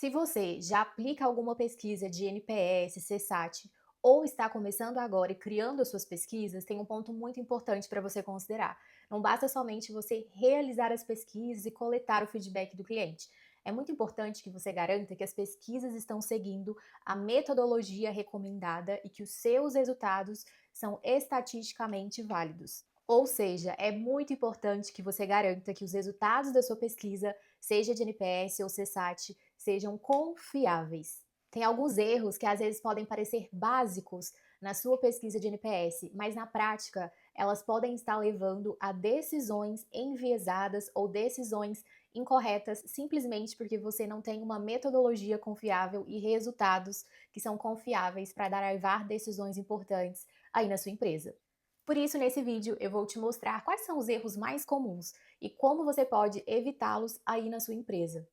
Se você já aplica alguma pesquisa de NPS, CSAT ou está começando agora e criando as suas pesquisas, tem um ponto muito importante para você considerar. Não basta somente você realizar as pesquisas e coletar o feedback do cliente. É muito importante que você garanta que as pesquisas estão seguindo a metodologia recomendada e que os seus resultados são estatisticamente válidos. Ou seja, é muito importante que você garanta que os resultados da sua pesquisa, seja de NPS ou CSAT, sejam confiáveis. Tem alguns erros que às vezes podem parecer básicos na sua pesquisa de NPS, mas na prática elas podem estar levando a decisões enviesadas ou decisões incorretas simplesmente porque você não tem uma metodologia confiável e resultados que são confiáveis para derivar decisões importantes aí na sua empresa. Por isso, nesse vídeo, eu vou te mostrar quais são os erros mais comuns e como você pode evitá-los aí na sua empresa.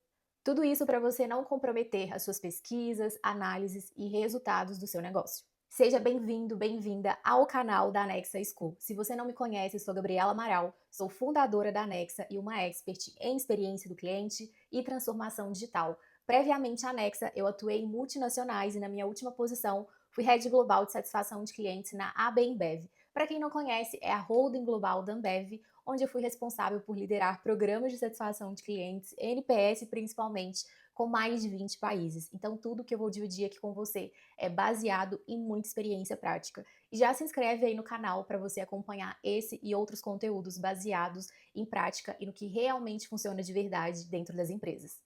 Tudo isso para você não comprometer as suas pesquisas, análises e resultados do seu negócio. Seja bem-vindo, bem-vinda ao canal da Anexa School. Se você não me conhece, eu sou Gabriela Amaral, sou fundadora da Anexa e uma expert em experiência do cliente e transformação digital. Previamente à Anexa, eu atuei em multinacionais e na minha última posição fui Head Global de Satisfação de Clientes na AB InBev. Para quem não conhece, é a holding global da Ambev, onde eu fui responsável por liderar programas de satisfação de clientes, NPS principalmente, com mais de 20 países. Então, tudo que eu vou dividir aqui com você é baseado em muita experiência prática. E já se inscreve aí no canal para você acompanhar esse e outros conteúdos baseados em prática e no que realmente funciona de verdade dentro das empresas.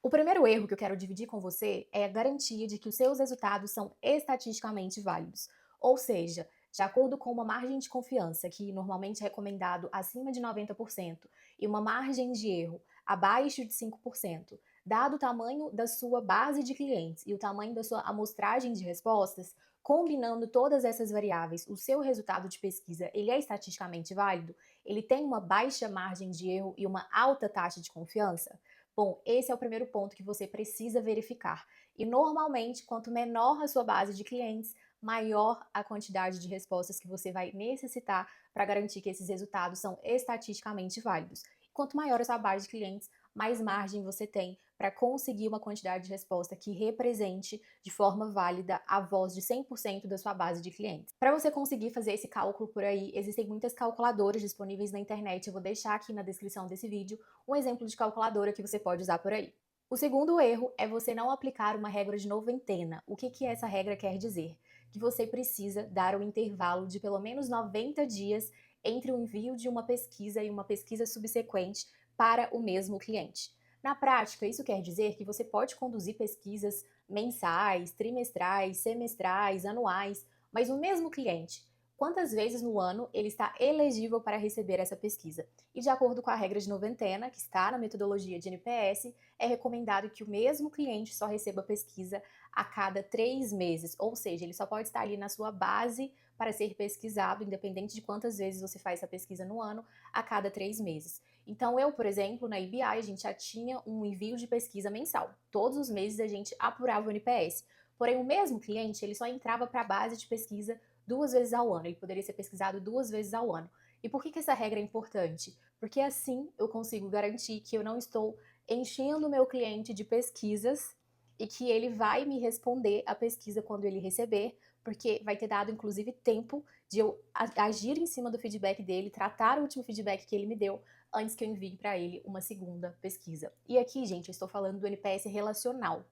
O primeiro erro que eu quero dividir com você é a garantia de que os seus resultados são estatisticamente válidos. Ou seja, de acordo com uma margem de confiança, que normalmente é recomendado acima de 90%, e uma margem de erro abaixo de 5%, dado o tamanho da sua base de clientes e o tamanho da sua amostragem de respostas, combinando todas essas variáveis, o seu resultado de pesquisa ele é estatisticamente válido? Ele tem uma baixa margem de erro e uma alta taxa de confiança? Bom, esse é o primeiro ponto que você precisa verificar. E normalmente, quanto menor a sua base de clientes, maior a quantidade de respostas que você vai necessitar para garantir que esses resultados são estatisticamente válidos. Quanto maior a sua base de clientes, mais margem você tem para conseguir uma quantidade de resposta que represente de forma válida a voz de 100% da sua base de clientes. Para você conseguir fazer esse cálculo por aí, existem muitas calculadoras disponíveis na internet. Eu vou deixar aqui na descrição desse vídeo um exemplo de calculadora que você pode usar por aí. O segundo erro é você não aplicar uma regra de noventena. O que essa regra quer dizer? Que você precisa dar um intervalo de pelo menos 90 dias entre o envio de uma pesquisa e uma pesquisa subsequente para o mesmo cliente. Na prática, isso quer dizer que você pode conduzir pesquisas mensais, trimestrais, semestrais, anuais, mas o mesmo cliente. Quantas vezes no ano ele está elegível para receber essa pesquisa? E de acordo com a regra de noventena, que está na metodologia de NPS, é recomendado que o mesmo cliente só receba pesquisa a cada 3 meses, ou seja, ele só pode estar ali na sua base para ser pesquisado, independente de quantas vezes você faz essa pesquisa no ano, a cada 3 meses. Então eu, por exemplo, na IBI, a gente já tinha um envio de pesquisa mensal. Todos os meses a gente apurava o NPS. Porém, o mesmo cliente, ele só entrava para a base de pesquisa 2 vezes ao ano. Ele poderia ser pesquisado 2 vezes ao ano. E por que essa regra é importante? Porque assim eu consigo garantir que eu não estou enchendo o meu cliente de pesquisas e que ele vai me responder a pesquisa quando ele receber, porque vai ter dado, inclusive, tempo de eu agir em cima do feedback dele, tratar o último feedback que ele me deu, antes que eu envie para ele uma segunda pesquisa. E aqui, gente, eu estou falando do NPS relacional.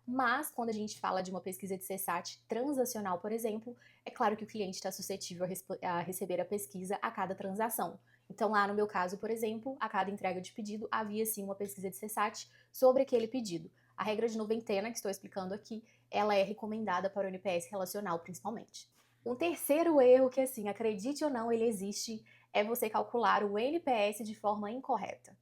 Mas, quando a gente fala de uma pesquisa de CSAT transacional, por exemplo, é claro que o cliente está suscetível a receber a pesquisa a cada transação. Então, lá no meu caso, por exemplo, a cada entrega de pedido, havia sim uma pesquisa de CSAT sobre aquele pedido. A regra de noventena, que estou explicando aqui, ela é recomendada para o NPS relacional, principalmente. Um terceiro erro que, assim, acredite ou não, ele existe, é você calcular o NPS de forma incorreta.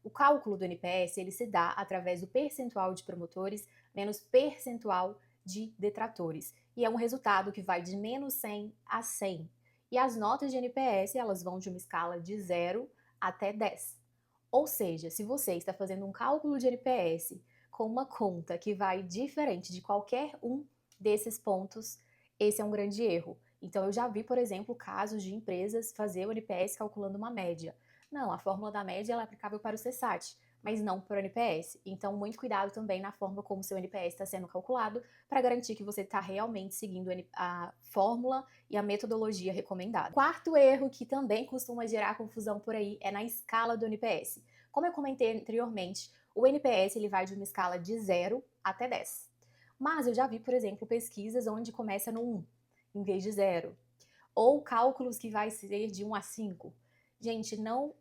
O cálculo do NPS, ele se dá através do percentual de promotores menos percentual de detratores. E é um resultado que vai de menos 100 a 100. E as notas de NPS, elas vão de uma escala de 0 até 10. Ou seja, se você está fazendo um cálculo de NPS com uma conta que vai diferente de qualquer um desses pontos, esse é um grande erro. Então, eu já vi, por exemplo, casos de empresas fazer o NPS calculando uma média. Não, a fórmula da média ela é aplicável para o CSAT, mas não para o NPS. Então, muito cuidado também na forma como o seu NPS está sendo calculado, para garantir que você está realmente seguindo a fórmula e a metodologia recomendada. Quarto erro que também costuma gerar confusão por aí é na escala do NPS. Como eu comentei anteriormente, o NPS ele vai de uma escala de 0 até 10. Mas eu já vi, por exemplo, pesquisas onde começa no 1, em vez de 0. Ou cálculos que vai ser de 1 a 5. Gente,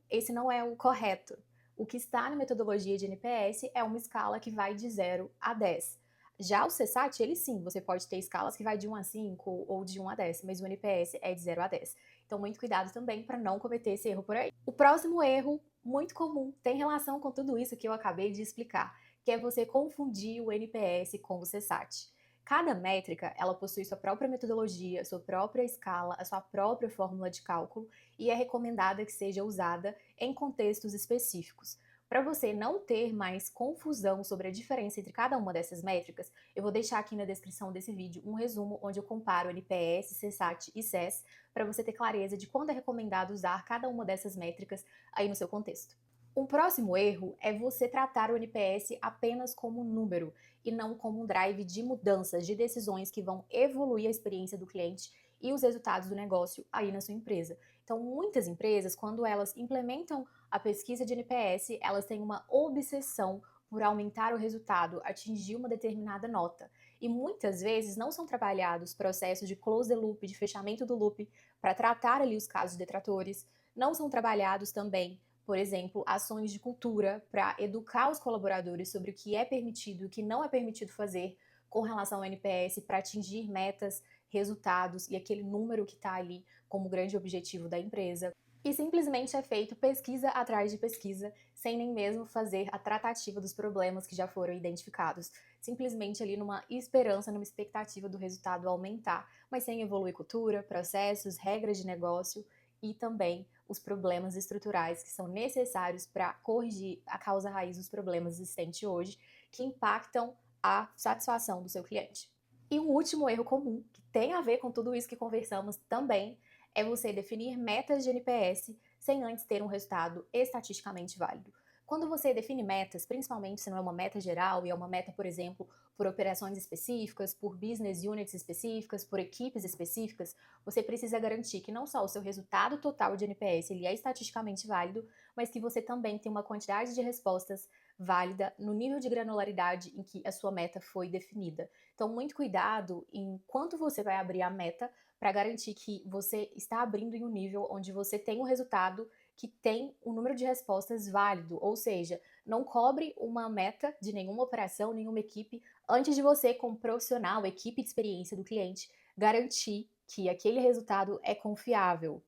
esse não é o correto. O que está na metodologia de NPS é uma escala que vai de 0 a 10. Já o CSAT, ele sim, você pode ter escalas que vai de 1 a 5 ou de 1 a 10, mas o NPS é de 0 a 10. Então, muito cuidado também para não cometer esse erro por aí. O próximo erro, muito comum, tem relação com tudo isso que eu acabei de explicar, que é você confundir o NPS com o CSAT. Cada métrica, ela possui sua própria metodologia, sua própria escala, a sua própria fórmula de cálculo e é recomendada que seja usada em contextos específicos. Para você não ter mais confusão sobre a diferença entre cada uma dessas métricas, eu vou deixar aqui na descrição desse vídeo um resumo onde eu comparo NPS, CSAT e CES para você ter clareza de quando é recomendado usar cada uma dessas métricas aí no seu contexto. Um próximo erro é você tratar o NPS apenas como um número e não como um drive de mudanças, de decisões que vão evoluir a experiência do cliente e os resultados do negócio aí na sua empresa. Então, muitas empresas, quando elas implementam a pesquisa de NPS, elas têm uma obsessão por aumentar o resultado, atingir uma determinada nota. E muitas vezes não são trabalhados processos de close the loop, de fechamento do loop, para tratar ali os casos detratores, não são trabalhados também, por exemplo, ações de cultura para educar os colaboradores sobre o que é permitido e o que não é permitido fazer com relação ao NPS para atingir metas, resultados e aquele número que está ali como grande objetivo da empresa. E simplesmente é feito pesquisa atrás de pesquisa, sem nem mesmo fazer a tratativa dos problemas que já foram identificados. Simplesmente ali numa esperança, numa expectativa do resultado aumentar, mas sem evoluir cultura, processos, regras de negócio e também os problemas estruturais que são necessários para corrigir a causa raiz dos problemas existentes hoje, que impactam a satisfação do seu cliente. E um último erro comum, que tem a ver com tudo isso que conversamos também, é você definir metas de NPS sem antes ter um resultado estatisticamente válido. Quando você define metas, principalmente se não é uma meta geral e é uma meta, por exemplo, por operações específicas, por business units específicas, por equipes específicas, você precisa garantir que não só o seu resultado total de NPS ele é estatisticamente válido, mas que você também tem uma quantidade de respostas válida no nível de granularidade em que a sua meta foi definida. Então, muito cuidado em quanto você vai abrir a meta para garantir que você está abrindo em um nível onde você tem um resultado que tem um número de respostas válido, ou seja, não cobre uma meta de nenhuma operação, nenhuma equipe, antes de você, como profissional, equipe de experiência do cliente, garantir que aquele resultado é confiável.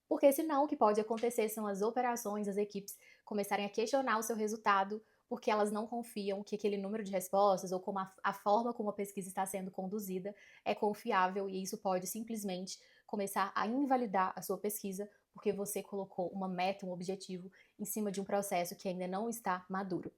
Porque senão o que pode acontecer são as operações, as equipes começarem a questionar o seu resultado porque elas não confiam que aquele número de respostas ou como a forma como a pesquisa está sendo conduzida é confiável e isso pode simplesmente começar a invalidar a sua pesquisa porque você colocou uma meta, um objetivo em cima de um processo que ainda não está maduro.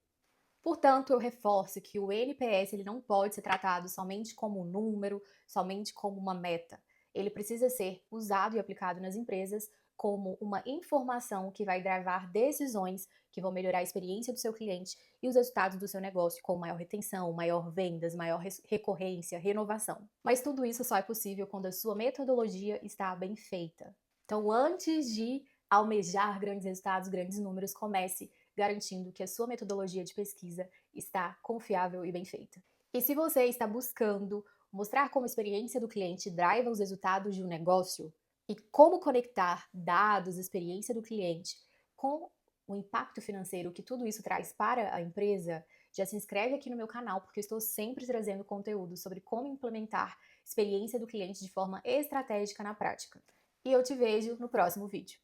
Portanto, eu reforço que o NPS ele não pode ser tratado somente como um número, somente como uma meta. Ele precisa ser usado e aplicado nas empresas como uma informação que vai drivar decisões que vão melhorar a experiência do seu cliente e os resultados do seu negócio, com maior retenção, maior vendas, maior recorrência, renovação. Mas tudo isso só é possível quando a sua metodologia está bem feita. Então, antes de almejar grandes resultados, grandes números, comece garantindo que a sua metodologia de pesquisa está confiável e bem feita. E se você está buscando mostrar como a experiência do cliente driva os resultados de um negócio e como conectar dados, experiência do cliente com o impacto financeiro que tudo isso traz para a empresa, já se inscreve aqui no meu canal, porque eu estou sempre trazendo conteúdo sobre como implementar experiência do cliente de forma estratégica na prática. E eu te vejo no próximo vídeo.